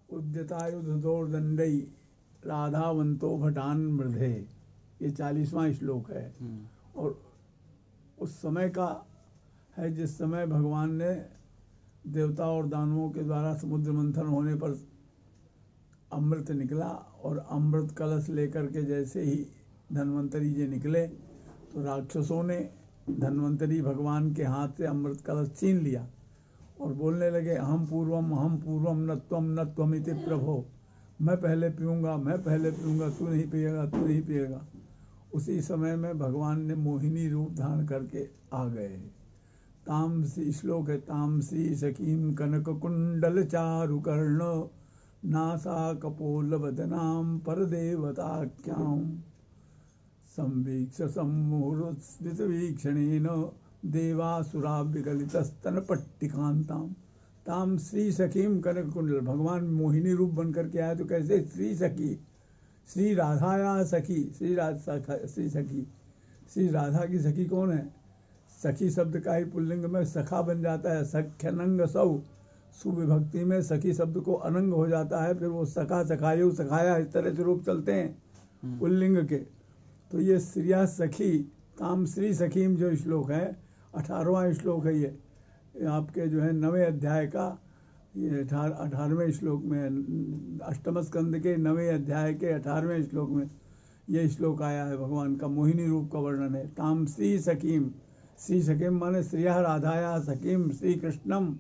उद्यतायुधोर्दंडई राधावंतो भटान मृधे, ये 40वां श्लोक है। और उस समय का है जिस समय भगवान ने देवता और दानवों के द्वारा समुद्र मंथन होने पर अमृत निकला, और अमृत कलश लेकर के जैसे ही धन्वंतरी जी निकले तो राक्षसों ने धन्वंतरी भगवान के हाथ से अमृत कलश छीन लिया और बोलने लगे, अहम पूर्वम न त्वम इति प्रभो, मैं पहले पीऊँगा, मैं पहले पीऊँगा, तू नहीं पिएगा, तू नहीं पिएगा। उसी समय में भगवान ने मोहिनी रूप धारण करके आ गए। तामसी श्लोक है, तामसी सखीम कनक कुंडल चारु कर्ण नासा कपोल वदनाम पर देवताख्याम संवीक्ष सम्मुहुरुस्मित वीक्षणेन देवासुरा विगलितस्तन पट्टिकांताम। ताम श्री सखीम कनक कुंडल, भगवान मोहिनी रूप बन करके आए तो कैसे? श्री सखी, श्री राधाया सखी, श्री सखी, श्री राधा की सखी कौन है? सखी शब्द का ही पुल्लिंग में सखा बन जाता है। सख्यनंग सौ, सुविभक्ति में सखी शब्द को अनंग हो जाता है, फिर वो सखा, सखायु, सखाया, इस तरह से रूप चलते हैं पुल्लिंग के। तो ये श्रिया सखी, ताम श्री सखीम जो श्लोक है 18वां श्लोक है। ये आपके जो है 9वें अध्याय का, ये 18वें श्लोक में, अष्टम स्कंद के 9वें अध्याय के 18वें श्लोक में ये श्लोक आया है। भगवान का मोहिनी रूप का वर्णन है। ताम श्री सखीम, श्री सखीम माने श्रिया राधाया सखीम श्री कृष्णम।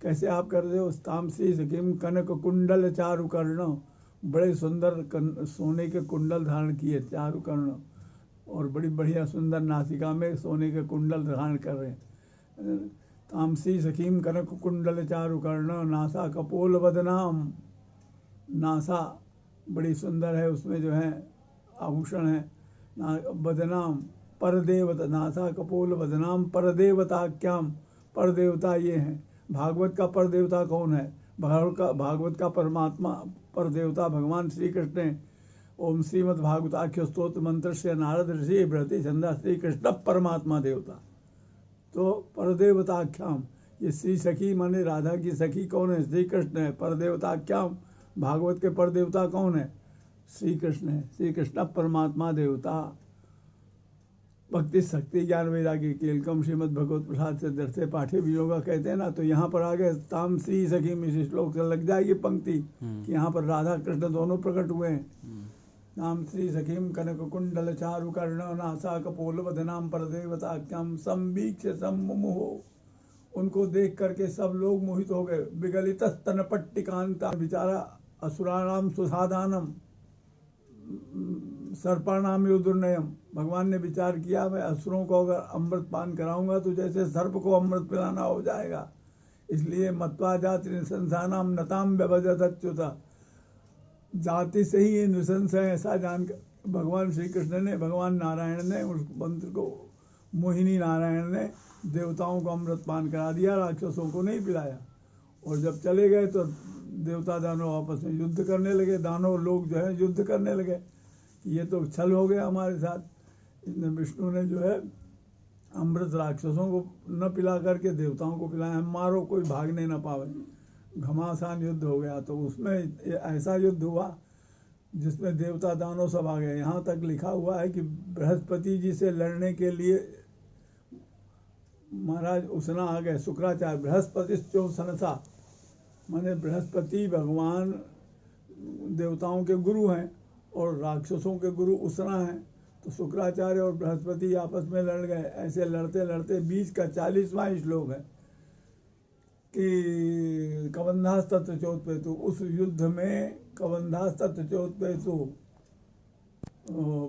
कैसे आप कर रहे हो? ताम श्री सखीम कनक कुंडल चारु कर्ण, बड़े सुंदर सोने के कुंडल धारण किए चारु कर्ण, और बड़ी बढ़िया सुंदर नासिका में सोने के कुंडल धारण कर रहे हैं। तामसी सखीम कनक कुंडल चारु कर्ण नासा कपोल वदनाम, नासा बड़ी सुंदर है, उसमें जो है आभूषण है। वदनाम परदेवता, नासा कपोल वदनाम परदेवताख्याम, परदेवता ये हैं। भागवत का परदेवता कौन है? भागवत का परमात्मा परदेवता भगवान श्री कृष्ण है। ओम श्रीमद् भागवताख्य स्तोत्र मंत्र से नारद ऋषि बृहति छंदा श्री कृष्ण परमात्मा देवता। तो परदेवताख्याम, ये श्री सखी माने राधा की सखी कौन है? श्री कृष्ण है। परदेवताख्याम, भागवत के परदेवता कौन है? श्री कृष्ण है। श्री कृष्ण परमात्मा देवता। भक्ति शक्ति ज्ञान वैराग्य केलकम श्रीमद् भगवत प्रसाद से दर्शे पाठे वियोगा कहते हैं ना। तो यहाँ पर आगे ताम श्री सखी में इस श्लोक से लग जाएगी पंक्ति कि यहाँ पर राधा कृष्ण दोनों प्रकट हुए हैं। नाम श्री सखीम कनक कुंडल चारु कर्ण नासा कपोल वदनाम परदेवताख्याम संवीक्ष सम्मुमुहो, उनको देख करके सब लोग मोहित हो गए। विगलित स्तन पट्टिकांता, बेचारा असुराणाम सुधादानम सर्पाणाम योदुर्नयम, भगवान ने विचार किया मैं असुरों को अगर अमृत पान कराऊंगा तो जैसे सर्प को अमृत पिलाना हो जाएगा। इसलिए मत्वा जाति निशंसानाम नताम व्यभजतच्युता, जाति से ही ये नृशंस है ऐसा जानकर भगवान श्री कृष्ण ने, भगवान नारायण ने उस मंत्र को, मोहिनी नारायण ने देवताओं को अमृत पान करा दिया, राक्षसों को नहीं पिलाया। और जब चले गए तो देवता दानव आपस में युद्ध करने लगे। दानव लोग जो है युद्ध करने लगे, ये तो छल हो गया हमारे साथ। इसने विष्णु ने जो है अमृत राक्षसों को न पिला करके देवताओं को पिलाया, हम मारो कोई भागने न पावे। घमासान युद्ध हो गया। तो उसमें ऐसा युद्ध हुआ जिसमें देवता दानव सब आ गए। यहाँ तक लिखा हुआ है कि बृहस्पति जी से लड़ने के लिए महाराज उसना आ गए, शुक्राचार्य। बृहस्पति सनसा माने बृहस्पति भगवान देवताओं के गुरु हैं और राक्षसों के गुरु उसना हैं। तो शुक्राचार्य और बृहस्पति आपस में लड़ गए। ऐसे लड़ते लड़ते बीच का 40वां श्लोक है कि कबंधास तत्र चोत्पेतु, उस युद्ध में कबंधास तत्र चोत्पेतु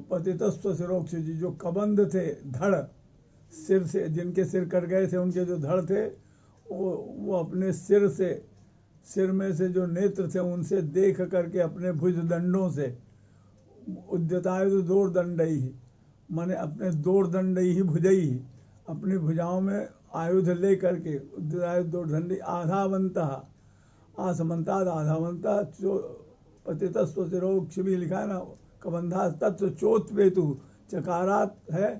पतितस्व सिरोक्ष जी, जो कबंध थे धड़ सिर से, जिनके सिर कट गए थे, उनके जो धड़ थे वो अपने सिर से, सिर में से जो नेत्र थे उनसे देख करके अपने भुज दंडों से, उद्यतायुध दौड़ दंडई ही माने अपने दौड़ दंडई ही भुजई, अपनी भुजाओं में आयुध ले करके उद्यतायुध दौड़ दंडी आधावंता, आसमंताद आधावंता पतितस्व सिरोक्ष भी लिखा है ना। कबंधा तत्व चोत्पेतु, चकारात है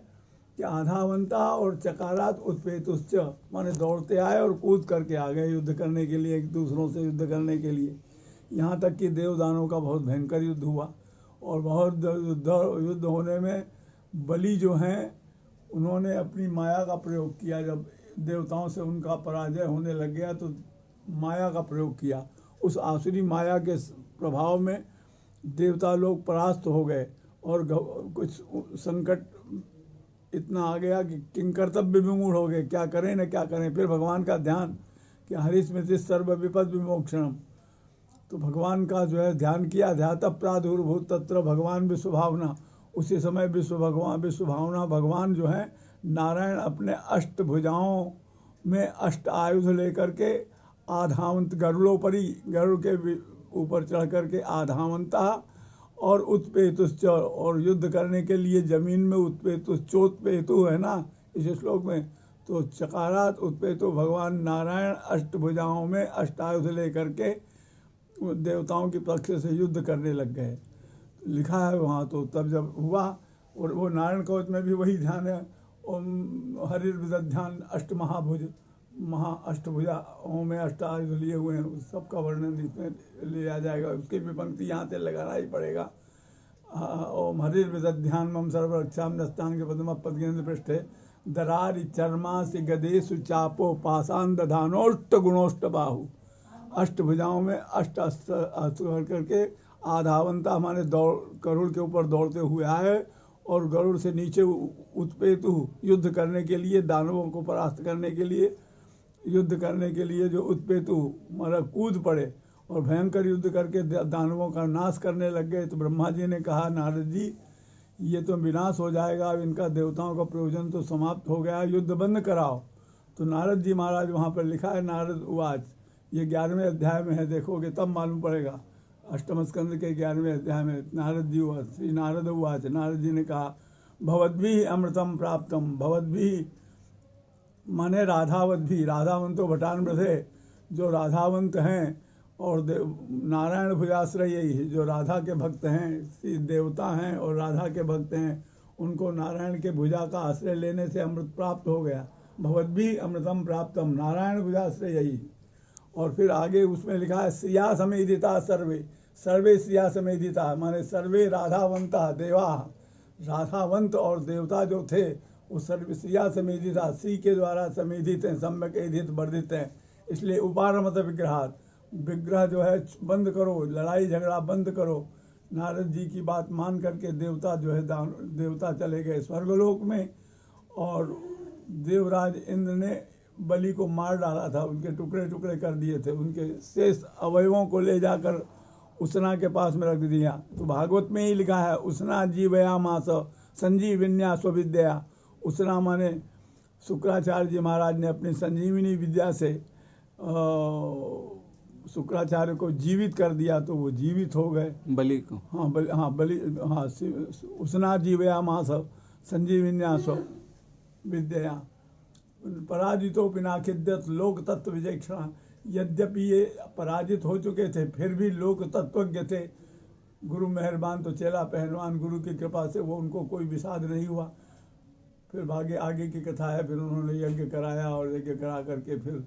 कि आधावंता और चकारात उत्पेतुश्च माने दौड़ते आए और कूद करके आ गए युद्ध करने के लिए, एक दूसरों से युद्ध करने के लिए। यहाँ तक कि देवदानों का बहुत भयंकर युद्ध हुआ, और बहुत युद्ध होने में बलि जो हैं उन्होंने अपनी माया का प्रयोग किया। जब देवताओं से उनका पराजय होने लग गया तो माया का प्रयोग किया। उस आसुरी माया के प्रभाव में देवता लोग परास्त हो गए, और कुछ संकट इतना आ गया कि किंकर्तव्य विमूढ़ हो गए, क्या करें न क्या करें। फिर भगवान का ध्यान कि हरिस्मृति सर्व विपद विमोक्षणम, तो भगवान का जो है ध्यान किया। ध्यात प्रादुर्भूत तत्र भगवान विश्वभावना, उसी समय विश्वभावना भगवान जो है नारायण अपने अष्ट भुजाओं में अष्ट आयुध लेकर के आधावंत गरुड़ोपरि, गरुड़ के ऊपर चढ़ करके आधावंता और उत्पेतुश्च, और युद्ध करने के लिए जमीन में उत्पेतु, चोत्पेतु है ना इस श्लोक में, तो चकारात उत्पेतु भगवान नारायण अष्टभुजाओं में अष्टायुध लेकर के देवताओं के पक्ष से युद्ध करने लग गए, लिखा है वहाँ। तो तब जब हुआ, और वो नारायण कवच में भी वही ध्यान है, ओम हरिर्विदध्यान अष्ट महाभुज, अष्टभुजाओं में अष्टायुध लिए हुए हैं, सबका वर्णन इसमें लिया जाएगा। उसकी भी पंक्ति यहाँ से लगाना ही पड़ेगा। ओम हरिर्विदध्यान मम सर्वरक्षाम नस्तांग पद्म पद्मेन्द्र पृष्ठे दरारि चर्मासि गदेषु चापो पाषाण दधानोष्ट गुणोष्ट बाहु, अष्टभुजाओं में अष्ट अस्त्र करके आधावंता हमारे गरुड़ के ऊपर दौड़ते हुए आए, और गरुड़ से नीचे उत्पेतु युद्ध करने के लिए, दानवों को परास्त करने के लिए, युद्ध करने के लिए जो उत्पेतु मतलब कूद पड़े और भयंकर युद्ध करके दानवों का नाश करने लग गए। तो ब्रह्मा जी ने कहा नारद जी ये तो विनाश हो जाएगा, अब इनका देवताओं का प्रयोजन तो समाप्त हो गया, युद्ध बंद कराओ। तो नारद जी महाराज वहाँ पर लिखा है नारद उवाच, ये 11वें अध्याय में है, देखोगे तब मालूम पड़ेगा। अष्टम स्कंद के 11वें अध्याय में नारद जी उवाच, श्री नारद उवाच, नारद जी ने कहा भवद्भिः अमृतम प्राप्तम, भवद्भिः माने राधावत भी, राधावंतो भटान ब्रधे, जो राधावंत हैं और नारायण भुजाश्रय यही, जो राधा के भक्त हैं, देवता हैं और राधा के भक्त हैं, उनको नारायण के भुजा का आश्रय लेने से अमृत प्राप्त हो गया। भवद्भिः अमृतम प्राप्तम, नारायण भुजाश्रय यही। और फिर आगे उसमें लिखा है श्रिया समेधिता सर्वे, सर्वे श्रिया समेधिता माने सर्वे राधावंता देवा, राधावंत और देवता जो थे वो सर्व श्रिया समेधिता, श्री के द्वारा समेधित हैं, सम्यक एधित वर्धित हैं। इसलिए उपारमत विग्रहात, विग्रह जो है बंद करो, लड़ाई झगड़ा बंद करो। नारद जी की बात मान करके देवता जो है देवता चले गए स्वर्गलोक में, और देवराज इंद्र ने बलि को मार डाला था, उनके टुकड़े टुकड़े कर दिए थे, उनके शेष अवयवों को ले जाकर उसना के पास में रख दिया। तो भागवत में ही लिखा है उसना जीवयामास संजीविन्या स्वविद्या, उसना माने शुक्राचार्य जी महाराज ने अपनी संजीवनी विद्या से शुक्राचार्य को जीवित कर दिया, तो वो जीवित हो गए बलि को। हाँ उसना जीवयामास संजीविन्यास विद्या पराजितो बिना खिद्यत लोक तत्व विचक्षण, यद्यपि ये पराजित हो चुके थे फिर भी लोक तत्वज्ञ थे। गुरु मेहरबान तो चेला पहलवान, गुरु की कृपा से वो उनको कोई विषाद नहीं हुआ। फिर आगे की कथा है, फिर उन्होंने यज्ञ कराया और यज्ञ करा करके फिर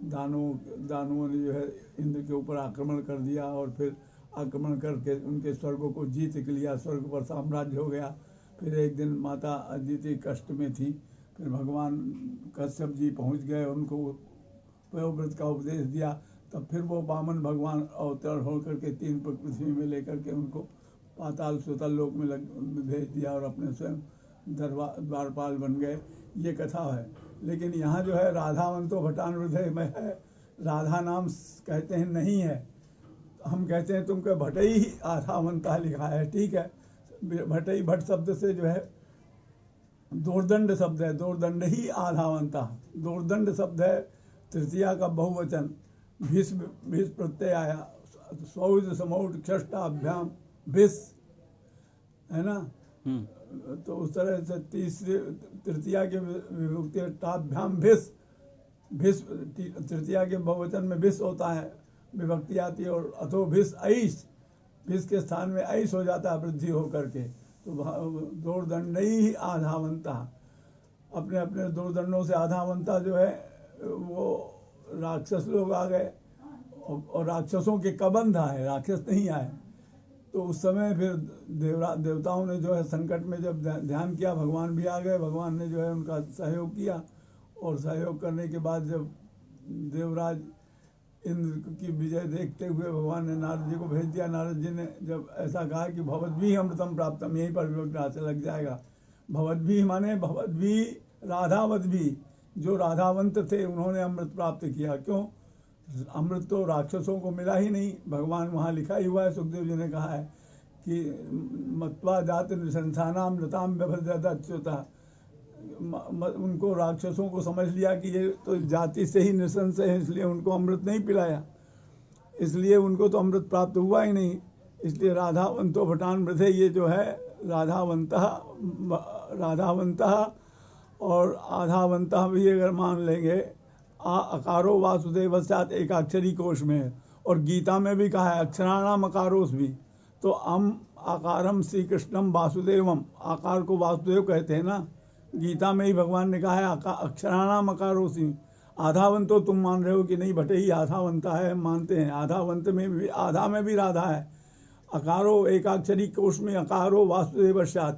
दानवों ने जो है इंद्र के ऊपर आक्रमण कर दिया, और फिर आक्रमण करके उनके स्वर्गों को जीत लिया, स्वर्ग पर साम्राज्य हो गया। फिर एक दिन माता अदिति कष्ट में थी, फिर भगवान कश्यप जी पहुंच गए, उनको वयोव्रत का उपदेश दिया, तब फिर वो वामन भगवान अवतरण हो करके 3 पृथ्वी में लेकर के उनको पाताल सुतल लोक में भेज दिया और अपने स्वयं द्वारपाल बन गए। ये कथा है। लेकिन यहाँ जो है राधावंतो भटान हृदय में है, राधा नाम कहते हैं नहीं है, हम कहते हैं तुमको भटई ही आधावंता लिखा है, ठीक है। भटई भट शब्द से जो है दोर्दंड शब्द है, दोर्दंड ही आधावंता, दोर्दंड शब्द है, तृतीया का बहुवचन, भीष प्रत्यय आया, सौज समौट षष्ठाभ्याम भिस है ना, तो उस तरह से तीसरे तृतीया के विभक्ति टाभ्याम भिस, तृतीया के बहुवचन में भिस होता है, विभक्ति आती है, और अथो भिस ऐश, भिस के स्थान में ऐश हो जाता है वृद्धि होकर के। तो दोर्दंड ही आधावंता, अपने अपने दोर्दंडों से आधावंता जो है वो राक्षस लोग आ गए, और राक्षसों के कबंध आए, राक्षस नहीं आए। तो उस समय फिर देवताओं ने जो है संकट में जब ध्यान किया, भगवान भी आ गए, भगवान ने जो है उनका सहयोग किया। और सहयोग करने के बाद जब देवराज इंद्र की विजय देखते हुए भगवान ने नारद जी को भेज दिया। नारद जी ने जब ऐसा कहा कि भवद्भी अमृतम प्राप्तम, यहीं पर विवग्रह से लग जाएगा। भवद्भी माने भवद्भी राधावद्भी, जो राधावंत थे उन्होंने अमृत प्राप्त किया। क्यों? अमृत तो राक्षसों को मिला ही नहीं। भगवान वहाँ लिखा ही हुआ है, सुखदेव जी ने कहा है कि मत्वा जात निशंसानाम लताम व्यभद्रता, उनको राक्षसों को समझ लिया कि ये तो जाति से ही निशंस है, इसलिए उनको अमृत नहीं पिलाया, इसलिए उनको तो अमृत प्राप्त हुआ ही नहीं। इसलिए राधावंतो भटान मृधे, ये जो है राधावंता और आधावंता भी अगर मान लेंगे, अकारो वासुदेव साथ एकाक्षरी कोश में है। और गीता में भी कहा है अक्षराणाम अकारोस भी। तो आकारम श्री कृष्णम वासुदेवम, आकार को वासुदेव कहते हैं ना। गीता में ही भगवान ने कहा है अक्षराणाम अकारोसी। आधावंतो तुम मान रहे हो कि नहीं भटे ही आधावंता है, मानते हैं। आधावंत में भी, आधा में भी राधा है। अकारो एकाक्षरी कोश में अकारो वासुदेव साथ,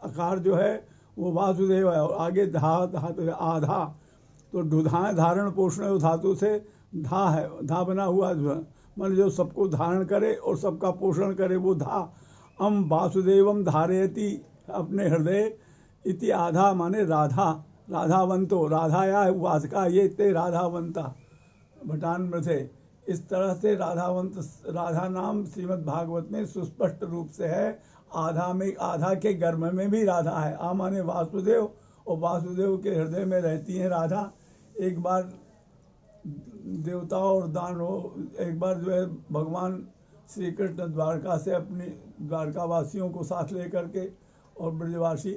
अकार जो है वो वासुदेव है और आगे धा धातु है आधा। तो ढुधाएं धारण पोषण धातु से धा है, धा बना हुआ मतलब जो सबको धारण करे और सबका पोषण करे वो धा। अम वासुदेवम धारयति अपने हृदय इति आधा माने राधा, राधावंतो, राधाया वासका ये ते राधावंता भटान मृथे। इस तरह से राधावंत, राधा नाम श्रीमद् भागवत में सुस्पष्ट रूप से है। आधा में, आधा के गर्भ में भी राधा है। आ माने वासुदेव, और वासुदेव के हृदय में रहती है राधा। एक बार देवताओं और दानव, एक बार जो है भगवान श्री कृष्ण द्वारका से अपनी द्वारकावासियों को साथ लेकर के और ब्रजवासी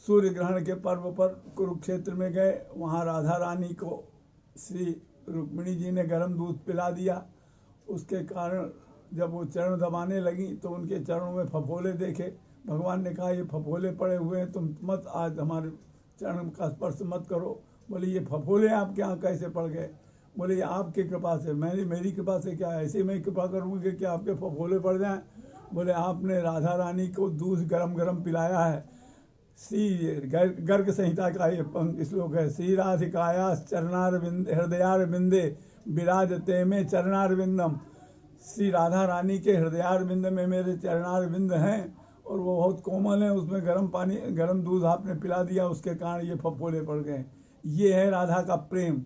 सूर्य ग्रहण के पर्व पर कुरुक्षेत्र में गए। वहाँ राधा रानी को श्री रुक्मिणी जी ने गर्म दूध पिला दिया। उसके कारण जब वो चरण दबाने लगी तो उनके चरणों में फफोले देखे। भगवान ने कहा ये फफोले पड़े हुए हैं, तुम मत आज हमारे चरण का स्पर्श मत करो। बोले ये फफोले आपके यहाँ कैसे पड़ गए? बोले ये आपकी कृपा से। मेरी कृपा से क्या, ऐसे मैं कृपा करूँगी कि आपके फफोले पड़ जाएं? बोले आपने राधा रानी को दूध गरम गरम पिलाया है। श्री गर्ग संहिता का ये श्लोक है, श्री राधिकाया चरणारविंद हृदयारविंदे विराजते में चरणारविंदम। श्री राधा रानी के हृदयारविंद में मेरे चरणारविंद हैं और वो बहुत कोमल हैं, उसमें गर्म पानी, गर्म दूध आपने पिला दिया, उसके कारण ये फफोले पड़ गए। ये है राधा का प्रेम।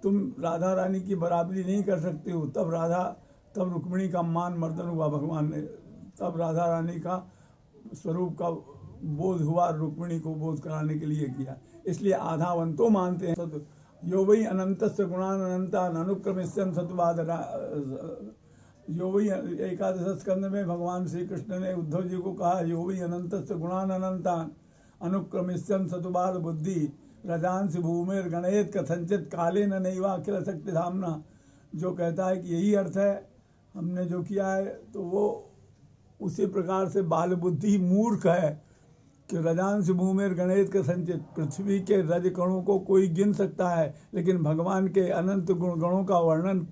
तुम राधा रानी की बराबरी नहीं कर सकते हो। तब रुक्मिणी का मान मर्दन हुआ भगवान ने, तब राधा रानी का स्वरूप का बोध हुआ, रुक्मिणी को बोध कराने के लिए किया। इसलिए आधावंतो मानते हैं। यो वही अनंत गुणान अनंतान अनुक्रमिष्यन् सत्वाद। यो वही 11वें स्कंद में भगवान श्री कृष्ण ने उद्धव जी को कहा, यो वही अनंत गुणान अनंतान अनुक्रमिष्यन् सत्वाद बुद्धि रजांश भूमिर गणेत कथंचित काले न नैवा अखिल शक्ति धामना। जो कहता है कि यही अर्थ है हमने जो किया है, तो वो उसी प्रकार से बाल बुद्धि मूर्ख है कि रजांश भूमिर गणेत का संचित। पृथ्वी के रज कणों को कोई गिन सकता है, लेकिन भगवान के अनंत गुण गणों का वर्णन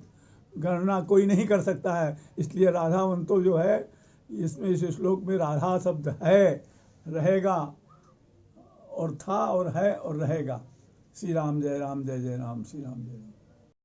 गणना कोई नहीं कर सकता है। इसलिए राधावंतो जो है, इसमें इस श्लोक में राधा शब्द है, रहेगा और था और है और रहेगा। श्री राम जय राम, जय जय राम, श्री राम जय राम।